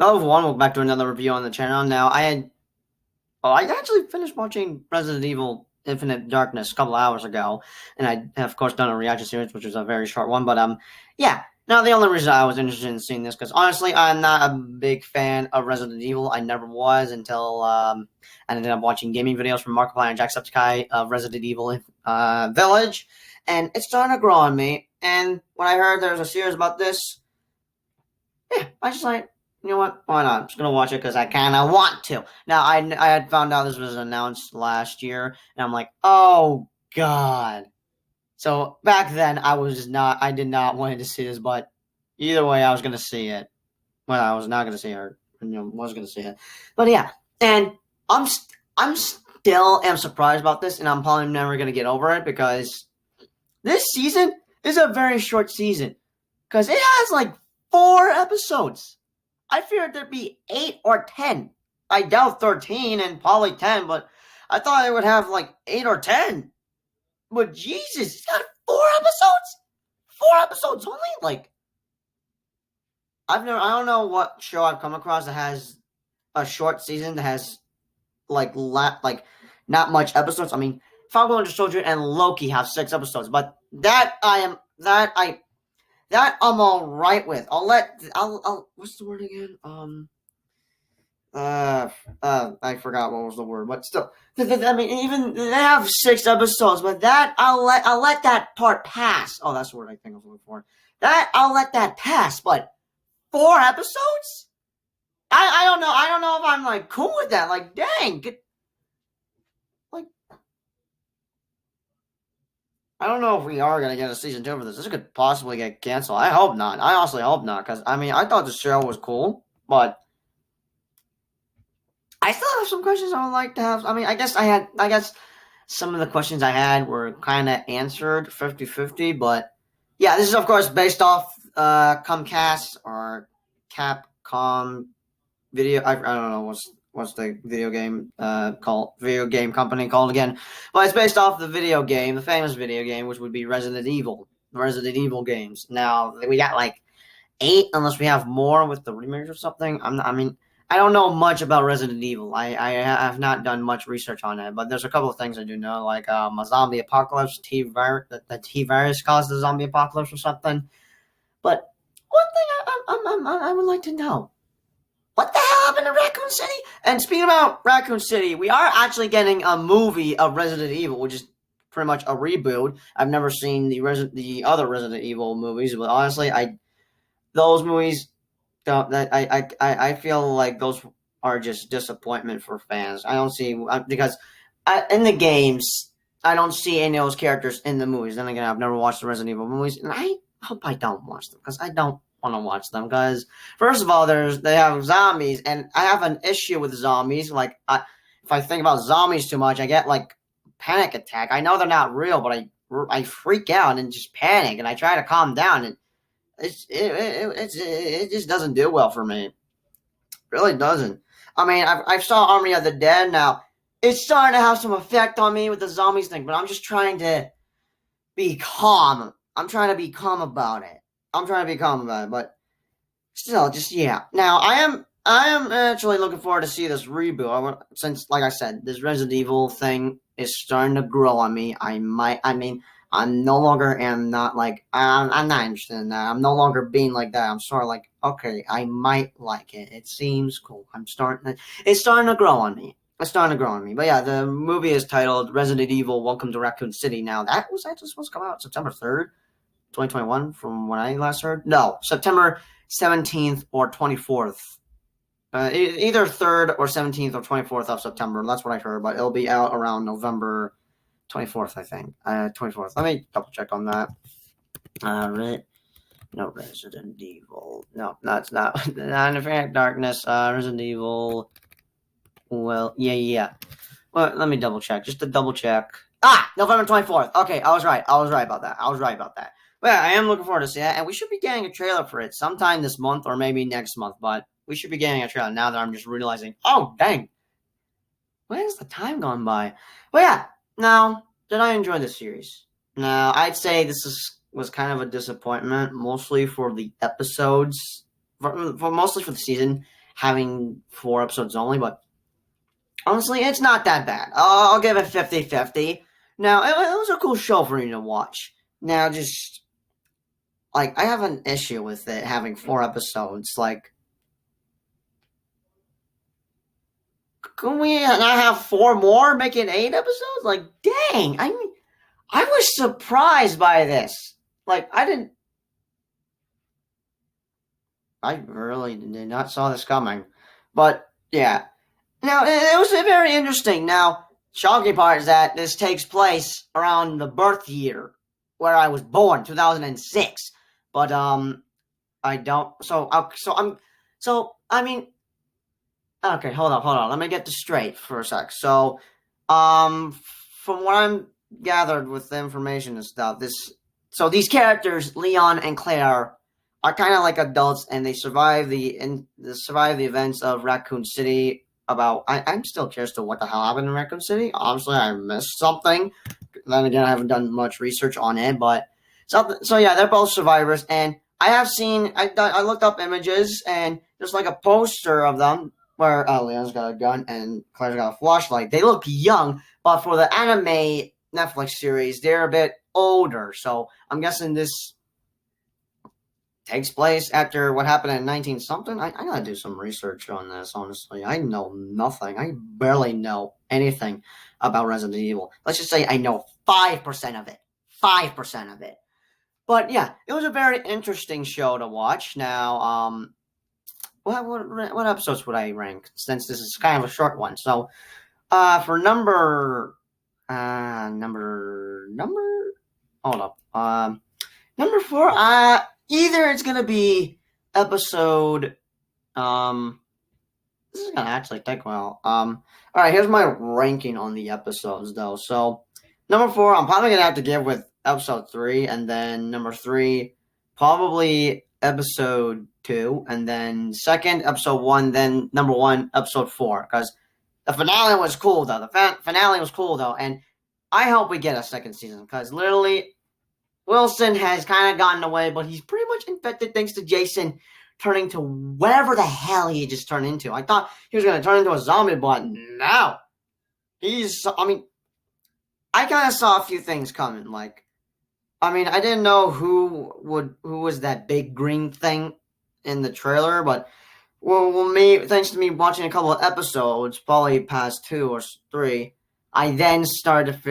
Hello everyone, welcome back to another review on the channel. Now, I actually finished watching Resident Evil Infinite Darkness a couple hours ago, and I have, of course, done a reaction series, which was a very short one, but, yeah. Now, the only reason I was interested in seeing this, because honestly, I'm not a big fan of Resident Evil. I never was until, I ended up watching gaming videos from Markiplier and Jacksepticeye of Resident Evil, Village, and it's starting to grow on me, and when I heard there was a series about this, yeah, I just like, you know what? Why not? I'm just gonna watch it because I kind of want to. Now, I had found out this was announced last year, and I'm like, oh god. So back then, I did not want to see this, but either way, I was gonna see it. Well, I was not gonna see her. Was gonna see it, but yeah. And I'm still am surprised about this, and I'm probably never gonna get over it because this season is a very short season because it has like 4 episodes. I feared there'd be 8 or 10. I doubt 13 and probably 10, but I thought it would have like 8 or 10. But Jesus, it's got 4 episodes? 4 episodes only? Like, I don't know what show I've come across that has a short season that has like not much episodes. I mean, Falcon Winter Soldier and Loki have 6 episodes, but that I'm all right with. I'll what's the word again? I forgot what was the word, but still, I mean, even they have 6 episodes, but that I'll let that part pass. Oh, that's the word I think I was looking for. That I'll let that pass, but 4 episodes? I don't know. I don't know if I'm like cool with that. Like, dang, like I don't know if we are gonna get a season 2 for this. This could possibly get canceled. I hope not. I honestly hope not, because I mean, I thought the show was cool, but I still have some questions I would like to have. I mean, I guess some of the questions I had were kind of answered 50-50, but yeah, this is of course based off Comcast or Capcom video. I don't know what's the video game company called again, but it's based off the famous video game, which would be Resident Evil games. Now we got like 8, unless we have more with the remakes or something. I mean, I don't know much about Resident Evil. I have not done much research on it, but there's a couple of things I do know, like a zombie apocalypse, the T virus caused the zombie apocalypse or something. But one thing I would like to know: what the hell happened to Raccoon City? And speaking about Raccoon City, we are actually getting a movie of Resident Evil, which is pretty much a reboot. I've never seen the other Resident Evil movies, but honestly, those movies don't. That I feel like those are just disappointment for fans. I don't see because in the games I don't see any of those characters in the movies. Then again, I've never watched the Resident Evil movies, and I hope I don't watch them because I don't want to watch them. Because first of all, they have zombies, and I have an issue with zombies. Like if I think about zombies too much, I get like panic attack. I know they're not real, but I freak out and just panic, and I try to calm down and it just doesn't do well for me. It really doesn't. I mean, I saw Army of the Dead now. It's starting to have some effect on me with the zombies thing, but I'm just trying to be calm. I'm trying to be calm about it. But still, just yeah. Now I am actually looking forward to see this reboot. Since, like I said, this Resident Evil thing is starting to grow on me. I'm no longer am not like I'm not interested in that. I'm no longer being like that. I'm sort of like, okay, I might like it. It seems cool. It's starting to grow on me. But yeah, the movie is titled Resident Evil: Welcome to Raccoon City. Now that was actually supposed to come out September 3rd, 2021, from when I last heard. No, September 17th or 24th. Either 3rd or 17th or 24th of September. That's what I heard, but it'll be out around November 24th, I think. 24th. Let me double check on that. No, Resident Evil. No, that's not. Not Infinite Darkness. Resident Evil. Well, yeah. Well, let me double check. Just to double check. November 24th. Okay, I was right about that. Well, yeah, I am looking forward to see that, and we should be getting a trailer for it sometime this month or maybe next month, but we should be getting a trailer now that I'm just realizing, oh, dang. Where's the time gone by? Well, yeah. Now, did I enjoy this series? Now, I'd say was kind of a disappointment, mostly for the episodes, mostly for the season. having 4 episodes only, but honestly, it's not that bad. I'll give it 50-50. Now, it was a cool show for me to watch. Now, just like I have an issue with it having 4 episodes. Like, can we not have 4 more, making 8 episodes? Like, dang! I mean, I was surprised by this. Like, I really did not saw this coming. But yeah, now it was very interesting. Now, shocking part is that this takes place around the birth year where I was born, 2006. But I don't. So I mean, okay, hold on. Let me get this straight for a sec. So, um, from what I'm gathered with the information and stuff, these characters, Leon and Claire, are kind of like adults, and they survive the events of Raccoon City. I'm still curious to what the hell happened in Raccoon City. Obviously, I missed something. Then again, I haven't done much research on it, but so yeah, they're both survivors, and I have seen. I looked up images, and there's like a poster of them where Leon's got a gun and Claire's got a flashlight. They look young, but for the anime Netflix series, they're a bit older. So I'm guessing this takes place after what happened in 19 something. I gotta do some research on this, honestly. I know nothing. I barely know anything about Resident Evil. Let's just say I know 5% of it. 5% of it. But yeah, it was a very interesting show to watch. Now, what episodes would I rank since this is kind of a short one? So, for number, hold up, number 4, either it's gonna be episode, this is gonna actually take a while. All right, here's my ranking on the episodes though. So, number 4, I'm probably gonna have to give with episode 3, and then number 3, probably episode 2, and then second episode 1, then number 1 episode 4, because the finale was cool though. The finale was cool though, and I hope we get a second season, because literally Wilson has kind of gotten away, but he's pretty much infected thanks to Jason turning to whatever the hell he just turned into. I thought he was going to turn into a zombie, but no. I mean, I kind of saw a few things coming. Like, I mean, I didn't know who was that big green thing in the trailer, but thanks to me watching a couple of episodes, probably past 2 or 3, I then started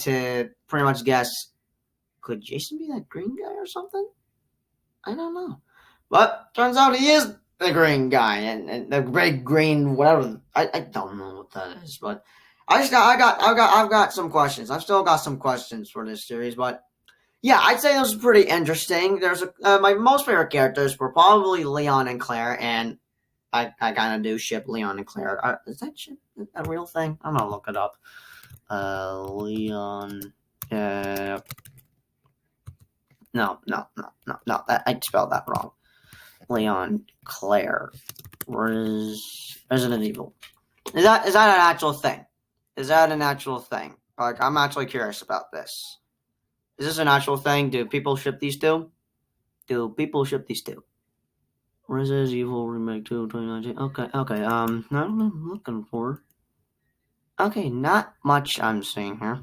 to pretty much guess, could Jason be that green guy or something? I don't know. But turns out he is the green guy, and the big green whatever. I don't know what that is, but I've got some questions. I've still got some questions for this series, but yeah, I'd say this is pretty interesting. My most favorite characters were probably Leon and Claire, and I kind of do ship Leon and Claire. Is that ship a real thing? I'm gonna look it up. Leon. No. I spelled that wrong. Leon, Claire, Resident Evil. Is that an actual thing? Is that an actual thing? Like, I'm actually curious about this. Is this an actual thing? Do people ship these two? Resident Evil Remake 2 2019. Okay. I'm looking for. Okay, not much I'm seeing here.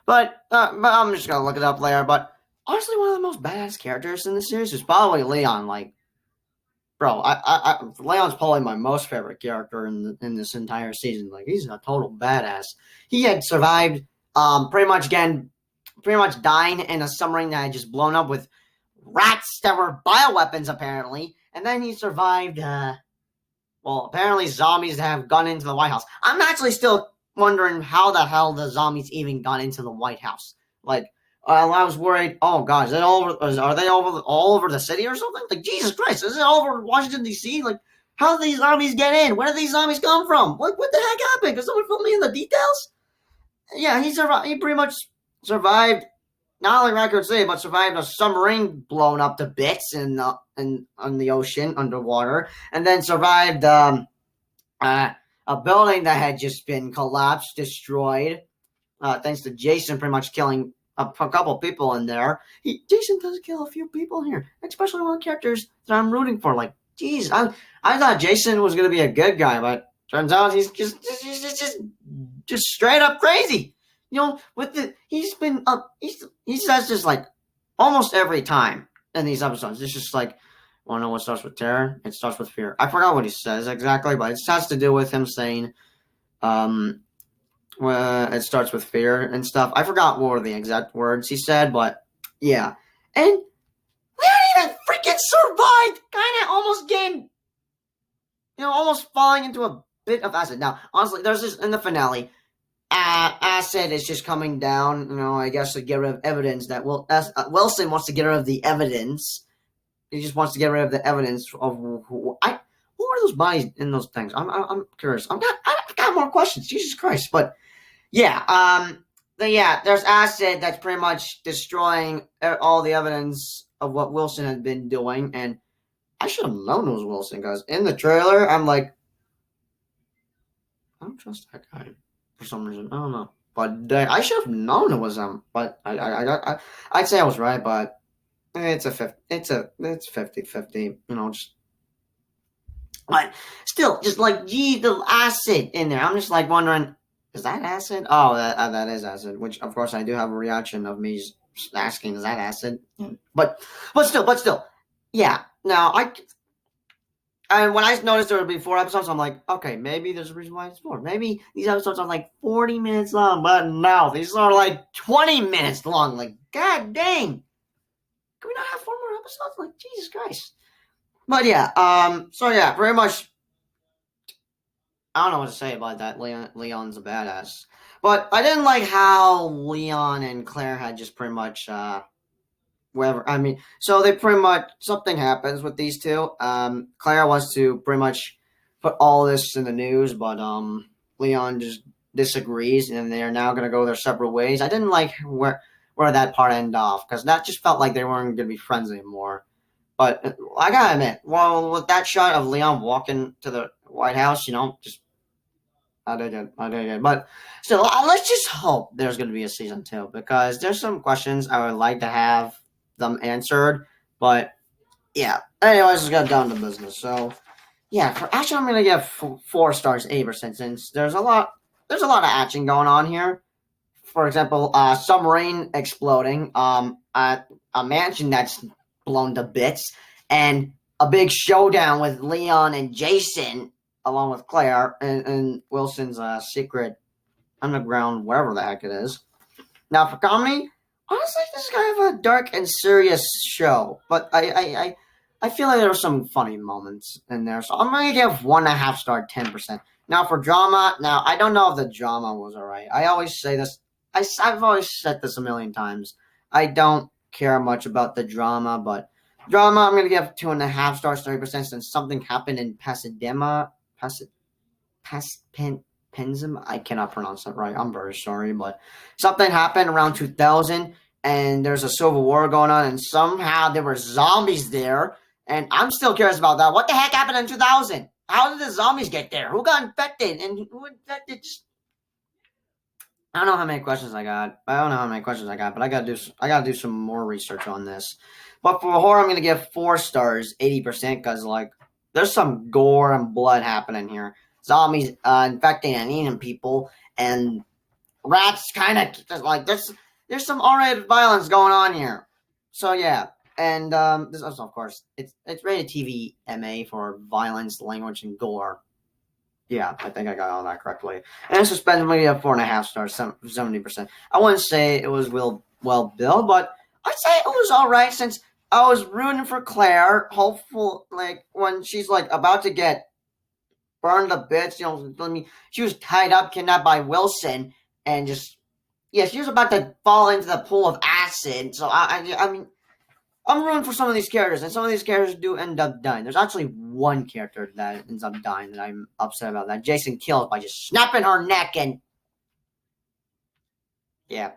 But I'm just gonna look it up later. But honestly, one of the most badass characters in the series is probably Leon. Like, bro, Leon's probably my most favorite character in this entire season. Like, he's a total badass. He had survived, pretty much dying in a submarine that had just blown up with rats that were bioweapons, apparently. And then he survived, apparently zombies have gone into the White House. I'm actually still wondering how the hell the zombies even got into the White House. Like, I was worried, oh gosh, are they all over the city or something? Like, Jesus Christ, is it all over Washington, D.C.? Like, how did these zombies get in? Where did these zombies come from? What the heck happened? Can someone fill me in the details? Yeah, he pretty much survived not only Raccoon City, but survived a submarine blown up to bits in the ocean, underwater, and then survived a building that had just been collapsed, destroyed, thanks to Jason pretty much killing a couple people in there. Jason does kill a few people here, especially one of the characters that I'm rooting for. Like, Jeez, I thought Jason was gonna be a good guy, but turns out he's just straight up crazy. With he's been he says this like almost every time in these episodes. It's just like, wanna know what starts with terror? It starts with fear. I forgot what he says exactly, but it has to do with him saying, um, it starts with fear and stuff. I forgot what were the exact words he said, but yeah. And we don't even freaking survived. Kind of almost getting, almost falling into a bit of acid. Now, honestly, there's this in the finale. Acid is just coming down, I guess to get rid of evidence that Wilson wants to get rid of the evidence. He just wants to get rid of the evidence of who are those bodies in those things? I'm curious. I've got more questions. Jesus Christ! But yeah, there's acid that's pretty much destroying all the evidence of what Wilson had been doing, and I should have known it was Wilson because in the trailer, I'm like, I don't trust that guy for some reason. I don't know, but I should have known it was him. But I'd say I was right, but it's 50-50. Just. But still, just like, gee, the acid in there. I'm just like wondering, is that acid? Oh, that is acid. Which, of course, I do have a reaction of me asking, is that acid? But still, yeah. Now, and when I noticed there would be 4 episodes, I'm like, okay, maybe there's a reason why it's 4. Maybe these episodes are like 40 minutes long, but no, these are like 20 minutes long. Like, god dang. Can we not have 4 more episodes? Like, Jesus Christ. But yeah, so yeah, pretty much, I don't know what to say about that. Leon's a badass. But I didn't like how Leon and Claire had just pretty much, whatever. I mean, so they pretty much, something happens with these two. Claire wants to pretty much put all this in the news, but Leon just disagrees, and they are now going to go their separate ways. I didn't like where that part ended off, because that just felt like they weren't going to be friends anymore. But I gotta admit, well, with that shot of Leon walking to the White House, I did it. But still, let's just hope there's going to be a season 2, because there's some questions I would like to have them answered. But yeah, anyways, let's get down to business. So yeah, for action, I'm going to give 4 stars, 80%, since there's a lot of action going on here. For example, submarine exploding, a mansion that's blown to bits, and a big showdown with Leon and Jason, along with Claire, and Wilson's secret underground, wherever the heck it is. Now, for comedy, honestly, this is kind of a dark and serious show, but I feel like there were some funny moments in there, so I'm going to give 1.5 star, 10%. Now, for drama, I don't know if the drama was alright. I always say this, I've always said this a million times. I don't care much about the drama, but drama, I'm going to give 2.5 stars, 30%, since something happened in Pasadena. Penzim? I cannot pronounce that right. I'm very sorry, but something happened around 2000, and there's a civil war going on, and somehow there were zombies there, and I'm still curious about that. What the heck happened in 2000? How did the zombies get there? Who got infected? And who infected? I don't know how many questions I got. But I gotta do some more research on this. But for horror, I'm gonna give 4 stars, 80%, because there's some gore and blood happening here. Zombies infecting and eating people, and rats kind of there's some R-rated violence going on here. So yeah, and this also, of course, it's rated TV MA for violence, language, and gore. Yeah, I think I got all that correctly. And suspense, I'm going to give 4.5 stars, 70%. I wouldn't say it was well built, but I'd say it was all right, since I was rooting for Claire. Hopeful, when she's about to get burned to bits, she was tied up, kidnapped by Wilson, and she was about to fall into the pool of acid. So I mean, I'm rooting for some of these characters, and some of these characters do end up dying. There's actually one character that ends up dying that I'm upset about. That Jason kills by just snapping her neck, and yeah.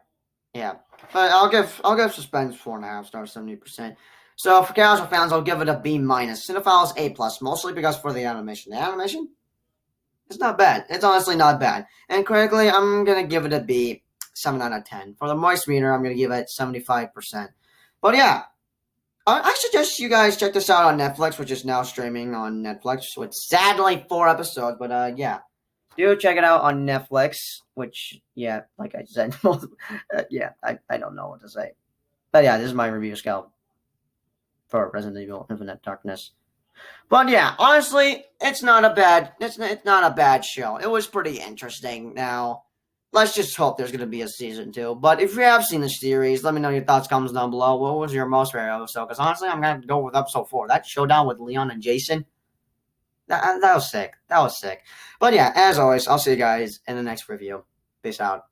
But I'll give suspense 4.5 stars, 70%. So for casual fans, I'll give it a B minus. Cinephiles A+, mostly because for the animation. The animation, it's not bad. It's honestly not bad. And critically, I'm gonna give it a B, 7 out of 10. For the moist meter, I'm gonna give it 75%. But yeah. I suggest you guys check this out on Netflix, which is now streaming on Netflix with sadly 4 episodes. But yeah, do check it out on Netflix. Which yeah, like I said, yeah, I don't know what to say. But yeah, this is my review scale for Resident Evil Infinite Darkness. But yeah, honestly, it's not a bad show. It was pretty interesting. Now, let's just hope there's gonna be a season 2. But if you have seen the series, let me know your thoughts, comments down below. What was your most favorite episode? Because honestly, I'm gonna go with episode 4. That showdown with Leon and Jason. That was sick. That was sick. But yeah, as always, I'll see you guys in the next review. Peace out.